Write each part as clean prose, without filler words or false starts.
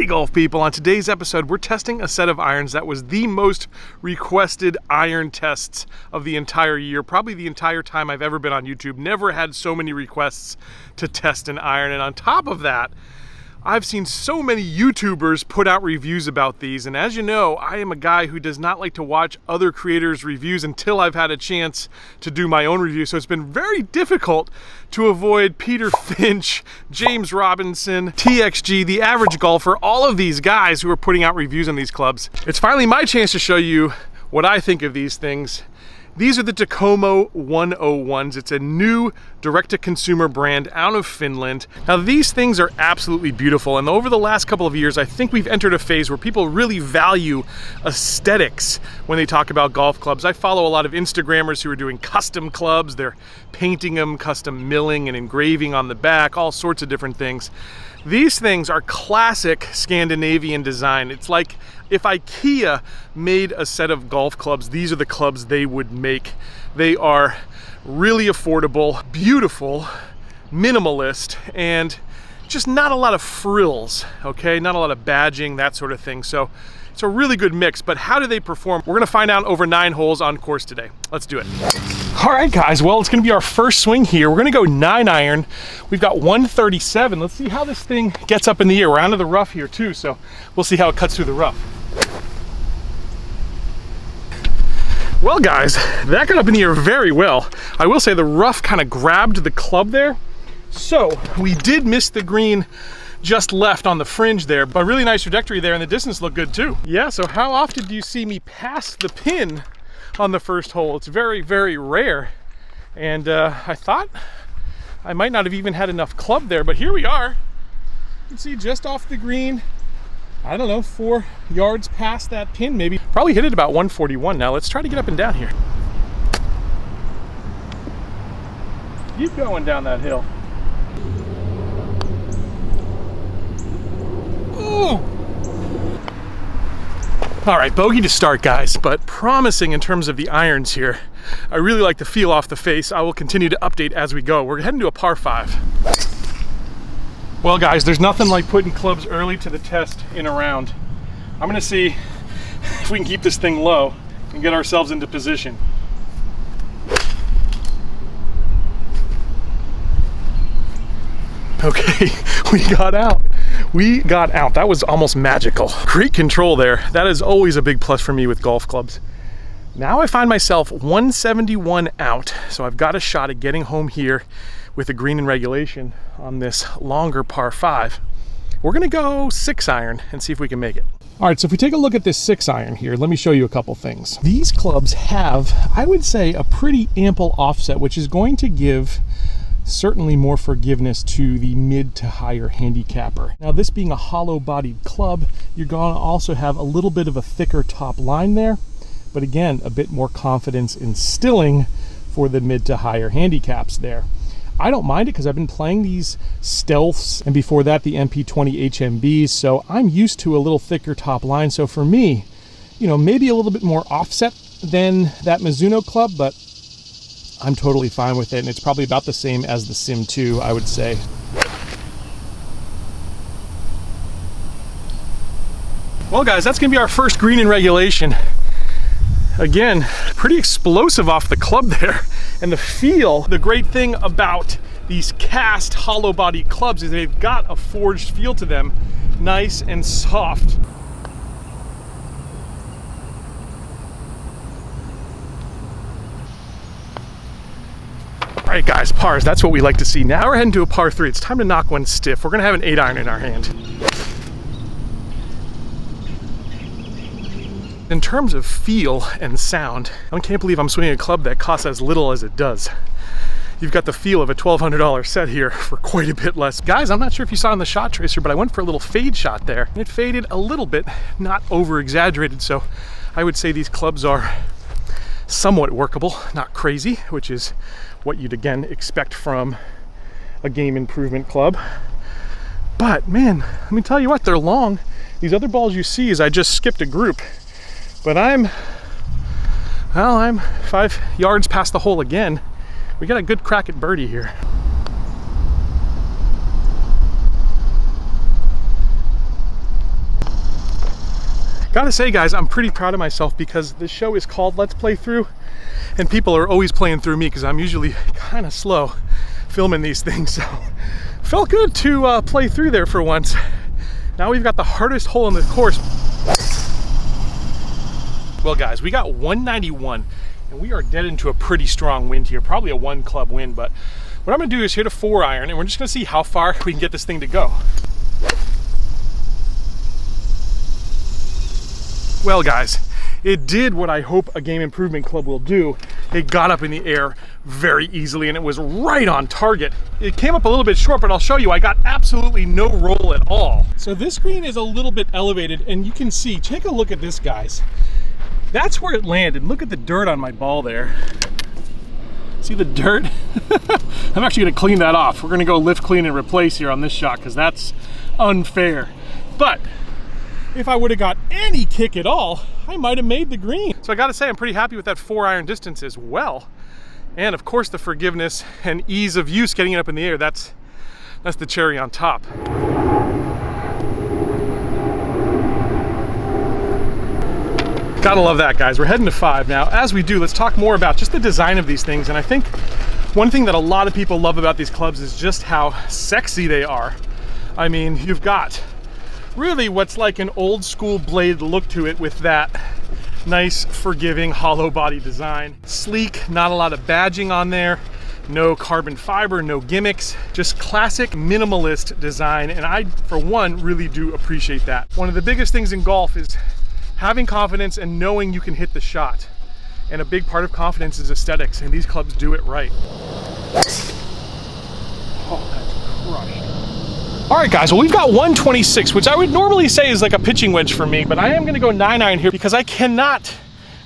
Alrighty, golf people, on today's episode we're testing a set of irons that was the most requested iron tests of the entire year, probably the entire time I've ever been on YouTube. Never had so many requests to test an iron, and on top of that, I've seen so many YouTubers put out reviews about these, and as you know, I am a guy who does not like to watch other creators' reviews until I've had a chance to do my own review, so it's been very difficult to avoid Peter Finch, James Robinson, TXG, The Average Golfer, all of these guys who are putting out reviews on these clubs. It's finally my chance to show you what I think of these things. These are the Takomo 101s. It's a new direct-to-consumer brand out of Finland. Now these things are absolutely beautiful, and over the last couple of years I think we've entered a phase where people really value aesthetics when they talk about golf clubs. I follow a lot of Instagrammers who are doing custom clubs. They're painting them, custom milling and engraving on the back, all sorts of different things. These things are classic Scandinavian design. It's like if IKEA made a set of golf clubs, these are the clubs they would make. They are really affordable, beautiful, minimalist, and just not a lot of frills, okay? Not a lot of badging, that sort of thing. So it's a really good mix, but how do they perform? We're gonna find out over 9 holes on course today. Let's do it. All right, guys, well, it's gonna be our first swing here. We're gonna go 9 iron. We've got 137. Let's see how this thing gets up in the air. We're onto the rough here too, so we'll see how it cuts through the rough. Well, guys, that got up in the air very well. I will say the rough kind of grabbed the club there. So we did miss the green just left on the fringe there, but a really nice trajectory there, and the distance looked good too. Yeah, so how often do you see me pass the pin on the first hole? It's very, very rare. And I thought I might not have even had enough club there, but here we are. You can see just off the green, I don't know, 4 yards past that pin maybe. Probably hit it about 141 now. Let's try to get up and down here. Keep going down that hill. Ooh! All right, bogey to start, guys, but promising in terms of the irons here. I really like the feel off the face. I will continue to update as we go. We're heading to a par 5. Well, guys, there's nothing like putting clubs early to the test in a round. I'm gonna see if we can keep this thing low and get ourselves into position. Okay, we got out. We got out. That was almost magical. Great control there. That is always a big plus for me with golf clubs. Now I find myself 171 out, so I've got a shot at getting home here with a green in regulation on this longer par 5. We're gonna go 6 iron and see if we can make it. All right, so if we take a look at this 6 iron here, let me show you a couple things. These clubs have, I would say, a pretty ample offset, which is going to give certainly more forgiveness to the mid to higher handicapper. Now, this being a hollow bodied club, you're gonna also have a little bit of a thicker top line there, but again, a bit more confidence instilling for the mid to higher handicaps there. I don't mind it because I've been playing these stealths and before that the MP20 HMBs, so I'm used to a little thicker top line. So for me, you know, maybe a little bit more offset than that Mizuno club, but I'm totally fine with it, and it's probably about the same as the Sim 2, I would say. Well, guys, that's gonna be our first green in regulation. Again, pretty explosive off the club there. And the feel, the great thing about these cast hollow body clubs is they've got a forged feel to them, nice and soft. All right, guys, pars, that's what we like to see. Now we're heading to a par 3. It's time to knock one stiff. We're gonna have an 8 iron in our hand. In terms of feel and sound, I can't believe I'm swinging a club that costs as little as it does. You've got the feel of a $1,200 set here for quite a bit less. Guys, I'm not sure if you saw in the shot tracer, but I went for a little fade shot there. It faded a little bit, not over exaggerated, so I would say these clubs are somewhat workable, not crazy, which is what you'd again expect from a game improvement club. But man, let me tell you what, they're long. These other balls you see is I just skipped a group. But I'm 5 yards past the hole again. We got a good crack at birdie here. Gotta say, guys, I'm pretty proud of myself because this show is called Let's Play Through, and people are always playing through me because I'm usually kind of slow filming these things. So felt good to play through there for once. Now we've got the hardest hole in the course. Well, guys, we got 191, and we are dead into a pretty strong wind here, probably a 1 club wind. But what I'm gonna do is hit a 4 iron, and we're just gonna see how far we can get this thing to go. Well, guys, it did what I hope a game improvement club will do. It got up in the air very easily, and it was right on target. It came up a little bit short, but I'll show you, I got absolutely no roll at all. So this green is a little bit elevated, and you can see, take a look at this, guys. That's where it landed. Look at the dirt on my ball there. See the dirt? I'm actually gonna clean that off. We're gonna go lift, clean, and replace here on this shot because that's unfair. But if I would have got any kick at all, I might have made the green. So I gotta say, I'm pretty happy with that 4 iron distance as well. And of course, the forgiveness and ease of use getting it up in the air, that's the cherry on top. Gotta love that, guys. We're heading to 5 now. As we do, let's talk more about just the design of these things. And I think one thing that a lot of people love about these clubs is just how sexy they are. I mean, you've got really what's like an old school blade look to it with that nice, forgiving, hollow body design. Sleek, not a lot of badging on there. No carbon fiber, no gimmicks, just classic minimalist design. And I, for one, really do appreciate that. One of the biggest things in golf is having confidence and knowing you can hit the shot. And a big part of confidence is aesthetics, and these clubs do it right. Oh, that's crushed. All right, guys, well, we've got 126, which I would normally say is like a pitching wedge for me, but I am gonna go 9 iron here because I cannot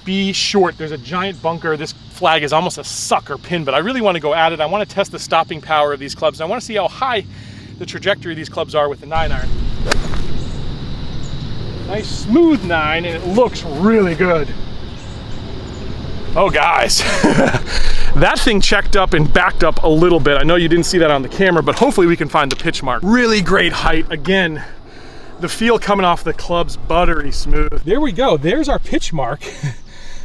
be short. There's a giant bunker. This flag is almost a sucker pin, but I really wanna go at it. I wanna test the stopping power of these clubs. And I wanna see how high the trajectory of these clubs are with the 9 iron. Nice smooth 9, and it looks really good. Oh, guys, that thing checked up and backed up a little bit. I know you didn't see that on the camera, but hopefully we can find the pitch mark. Really great height. Again, the feel coming off the club's buttery smooth. There we go. There's our pitch mark.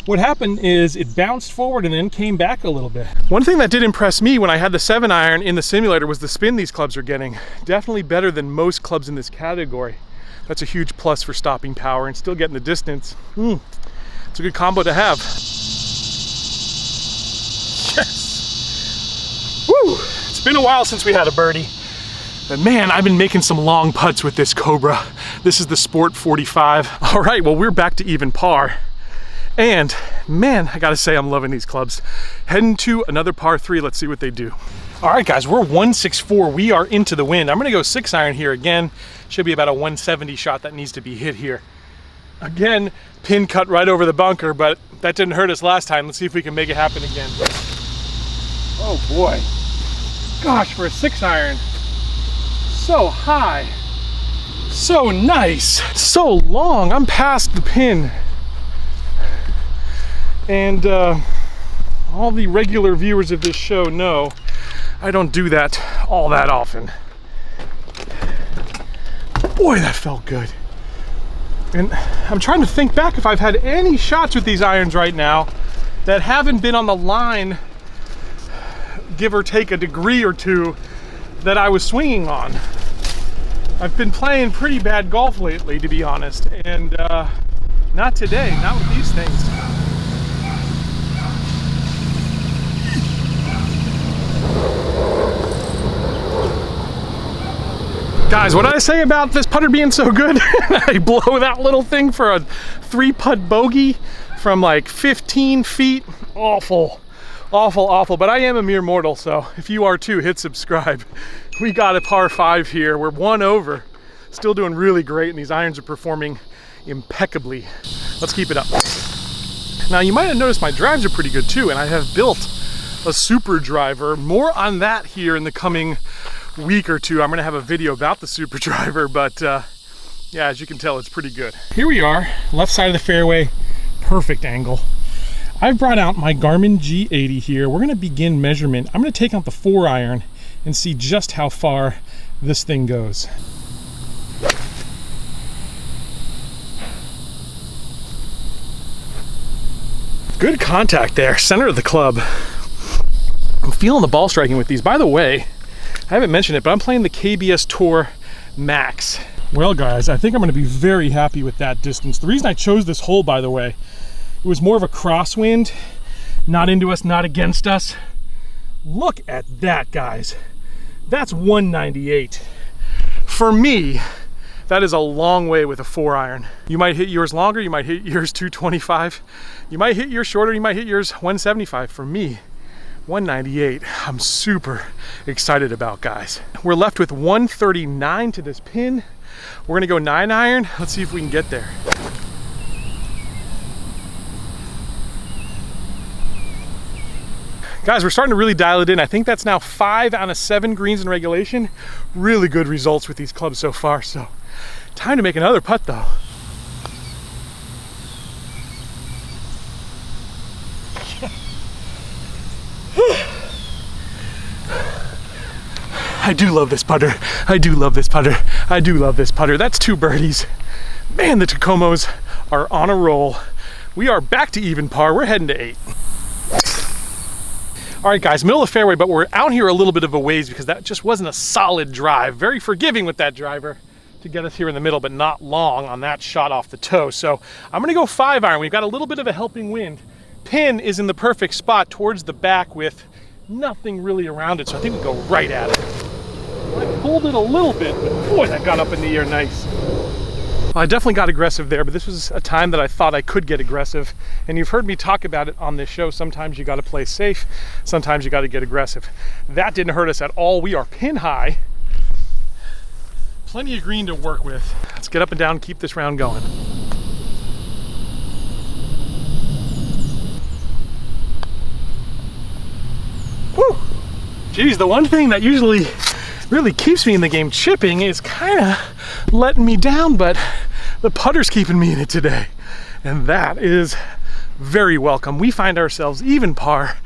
What happened is it bounced forward and then came back a little bit. One thing that did impress me when I had the 7 iron in the simulator was the spin these clubs are getting. Definitely better than most clubs in this category. That's a huge plus for stopping power and still getting the distance. It's a good combo to have. Yes! Woo! It's been a while since we had a birdie. But man, I've been making some long putts with this Cobra. This is the Sport 45. All right, well, we're back to even par. And man, I gotta say, I'm loving these clubs. Heading to another par 3, let's see what they do. All right, guys, we're 164. We are into the wind. I'm gonna go 6 iron here again. Should be about a 170 shot that needs to be hit here. Again, pin cut right over the bunker, but that didn't hurt us last time. Let's see if we can make it happen again. Oh boy. Gosh, for a 6 iron. So high. So nice. So long. I'm past the pin. And all the regular viewers of this show know I don't do that all that often. Boy, that felt good. And I'm trying to think back if I've had any shots with these irons right now that haven't been on the line, give or take a degree or two, that I was swinging on. I've been playing pretty bad golf lately, to be honest, and not today, not with these things. Guys, what did I say about this putter being so good? I blow that little thing for a 3-putt bogey from like 15 feet. Awful, awful, awful. But I am a mere mortal, so if you are too, hit subscribe. We got a par 5 here. We're 1 over. Still doing really great, and these irons are performing impeccably. Let's keep it up. Now, you might have noticed my drives are pretty good too, and I have built a super driver. More on that here in the coming week or two. I'm gonna have a video about the super driver, but yeah, as you can tell, it's pretty good. Here we are, left side of the fairway, perfect angle. I've brought out my Garmin G80 here. We're gonna begin measurement. I'm gonna take out the 4 iron and see just how far this thing goes. Good contact there, center of the club. I'm feeling the ball striking with these. By the way, I haven't mentioned it, but I'm playing the KBS Tour Max. Well guys, I think I'm gonna be very happy with that distance. The reason I chose this hole, by the way, it was more of a crosswind, not into us, not against us. Look at that, guys. That's 198. For me, that is a long way with a 4-iron. You might hit yours longer, you might hit yours 225. You might hit yours shorter, you might hit yours 175. For me, 198, I'm super excited about, guys. We're left with 139 to this pin. We're gonna go 9-iron. Let's see if we can get there. Guys, we're starting to really dial it in. I think that's now 5 out of 7 greens in regulation. Really good results with these clubs so far. So time to make another putt though. I do love this putter. I do love this putter. I do love this putter. That's 2 birdies. Man, the Takomos are on a roll. We are back to even par. We're heading to 8. All right, guys, middle of fairway, but we're out here a little bit of a ways because that just wasn't a solid drive. Very forgiving with that driver to get us here in the middle, but not long on that shot off the toe. So I'm gonna go 5-iron. We've got a little bit of a helping wind. Pin is in the perfect spot towards the back with nothing really around it, so I think we go right at it. I pulled it a little bit, but boy, that got up in the air nice. Well, I definitely got aggressive there, but this was a time that I thought I could get aggressive. And you've heard me talk about it on this show. Sometimes you got to play safe. Sometimes you got to get aggressive. That didn't hurt us at all. We are pin high. Plenty of green to work with. Let's get up and down and keep this round going. Woo! Geez, the one thing that usually really keeps me in the game, chipping, is kind of letting me down, but the putter's keeping me in it today. And that is very welcome. We find ourselves even par.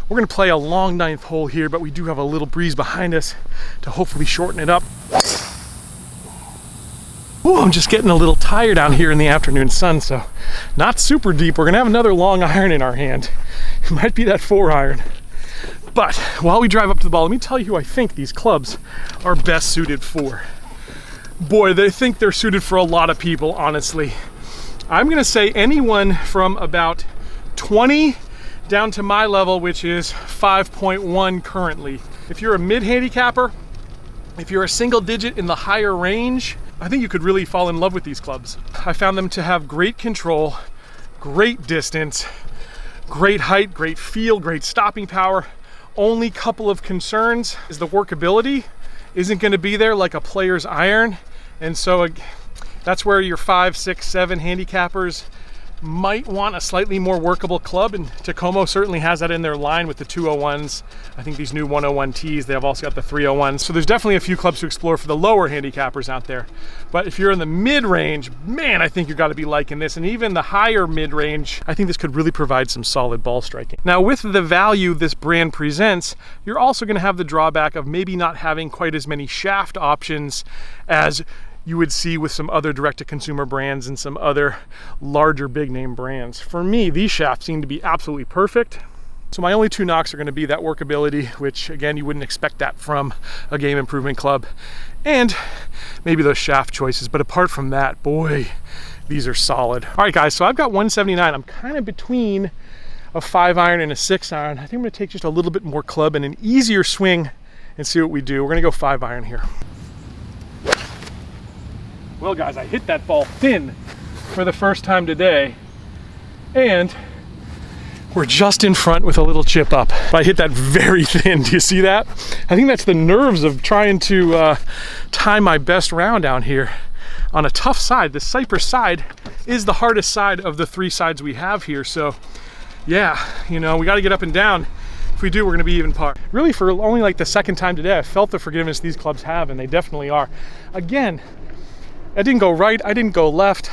We're gonna play a long 9th hole here, but we do have a little breeze behind us to hopefully shorten it up. Ooh, I'm just getting a little tired down here in the afternoon sun, so not super deep. We're gonna have another long iron in our hand. It might be that 4-iron. But while we drive up to the ball, let me tell you who I think these clubs are best suited for. Boy, they think they're suited for a lot of people, honestly. I'm gonna say anyone from about 20 down to my level, which is 5.1 currently. If you're a mid-handicapper, if you're a single digit in the higher range, I think you could really fall in love with these clubs. I found them to have great control, great distance, great height, great feel, great stopping power. Only couple of concerns is the workability isn't going to be there like a player's iron, and so that's where your 5, 6, 7 handicappers might want a slightly more workable club, and Takomo certainly has that in their line with the 201s. I think these new 101Ts, they have also got the 301s. So there's definitely a few clubs to explore for the lower handicappers out there. But if you're in the mid-range, man, I think you've got to be liking this. And even the higher mid-range, I think this could really provide some solid ball striking. Now, with the value this brand presents, you're also going to have the drawback of maybe not having quite as many shaft options as you would see with some other direct-to-consumer brands and some other larger big-name brands. For me, these shafts seem to be absolutely perfect. So my only 2 knocks are going to be that workability, which again, you wouldn't expect that from a game improvement club, and maybe those shaft choices. But apart from that, boy, these are solid. All right, guys, so I've got 179. I'm kind of between a 5-iron and a 6-iron. I think I'm going to take just a little bit more club and an easier swing and see what we do. We're going to go 5-iron here. Well, guys, I hit that ball thin for the first time today, and we're just in front with a little chip up. But I hit that very thin. Do you see that? I think that's the nerves of trying to time my best round down here on a tough side. The Cypress side is the hardest side of the 3 sides we have here. So, yeah, you know, we got to get up and down. If we do, we're going to be even par. Really, for only like the second time today, I felt the forgiveness these clubs have, and they definitely are. Again, I didn't go right, I didn't go left.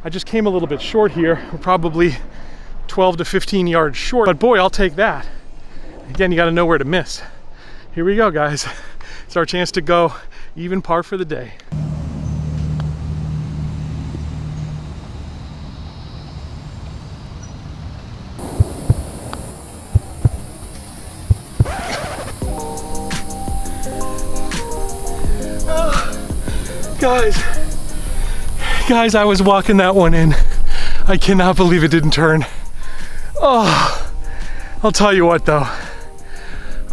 I just came a little bit short here. We're probably 12 to 15 yards short, but boy, I'll take that. Again, you got to know where to miss. Here we go, guys. It's our chance to go even par for the day. Guys, I was walking that one in. I cannot believe it didn't turn. Oh, I'll tell you what though.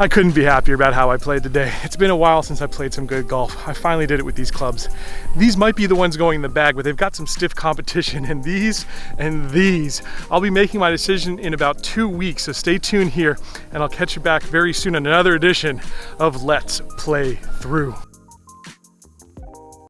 I couldn't be happier about how I played today. It's been a while since I played some good golf. I finally did it with these clubs. These might be the ones going in the bag, but they've got some stiff competition, and these. I'll be making my decision in about 2 weeks, so stay tuned here, and I'll catch you back very soon on another edition of Let's Play Through.